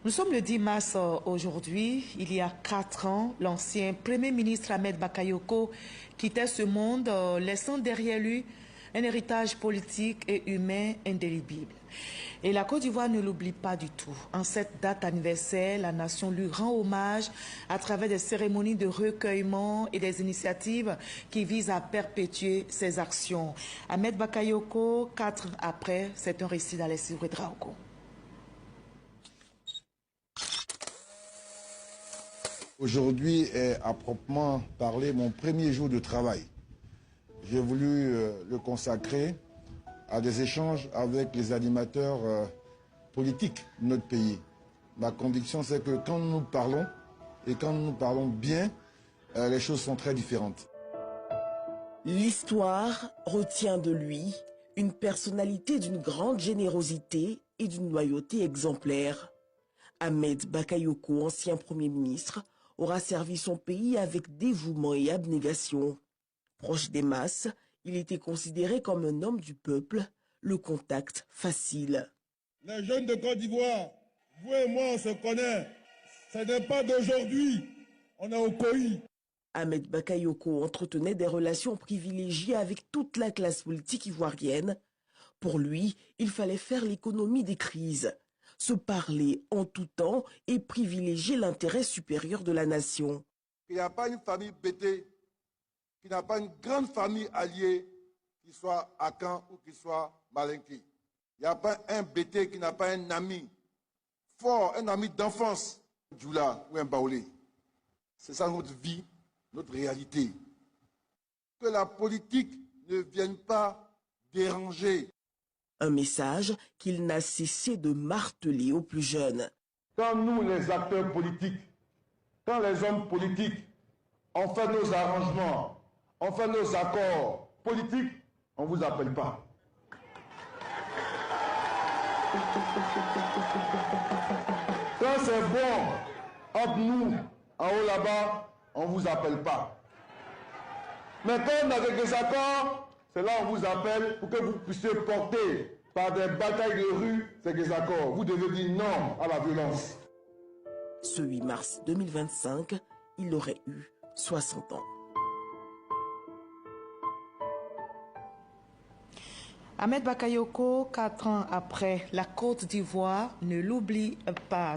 Nous sommes le 10 mars aujourd'hui. Il y a 4 ans, l'ancien Premier ministre Ahmed Bakayoko quittait ce monde, laissant derrière lui un héritage politique et humain indélébile. Et la Côte d'Ivoire ne l'oublie pas du tout. En cette date anniversaire, la nation lui rend hommage à travers des cérémonies de recueillement et des initiatives qui visent à perpétuer ses actions. Ahmed Bakayoko, 4 ans après, c'est un récit d'Alexis Ouedraogo. Aujourd'hui est à proprement parler mon premier jour de travail. J'ai voulu le consacrer à des échanges avec les animateurs politiques de notre pays. Ma conviction, c'est que quand nous parlons, et quand nous parlons bien, les choses sont très différentes. L'histoire retient de lui une personnalité d'une grande générosité et d'une loyauté exemplaire. Ahmed Bakayoko, ancien Premier ministre, aura servi son pays avec dévouement et abnégation. Proche des masses, il était considéré comme un homme du peuple, le contact facile. Les jeunes de Côte d'Ivoire, vous et moi, on se connaît. Ce n'est pas d'aujourd'hui. On est au COI. Ahmed Bakayoko entretenait des relations privilégiées avec toute la classe politique ivoirienne. Pour lui, il fallait faire l'économie des crises, se parler en tout temps et privilégier l'intérêt supérieur de la nation. Il n'y a pas une famille bêtée, qui n'a pas une grande famille alliée, qui soit Akan ou qui soit Malenki. Il n'y a pas un bêté qui n'a pas un ami fort, un ami d'enfance, Djoula ou un Baoulé. C'est ça notre vie, notre réalité. Que la politique ne vienne pas déranger. Un message qu'il n'a cessé de marteler aux plus jeunes. Quand nous, les acteurs politiques, quand les hommes politiques, on fait nos arrangements, on fait nos accords politiques, on ne vous appelle pas. Quand c'est bon entre nous, en haut là-bas, on ne vous appelle pas. Mais quand on a des accords, c'est là qu'on vous appelle pour que vous puissiez porter par des batailles de rue ces accords. Vous devez dire non à la violence. Ce 8 mars 2025, il aurait eu 60 ans. Ahmed Bakayoko, 4 ans après, la Côte d'Ivoire ne l'oublie pas.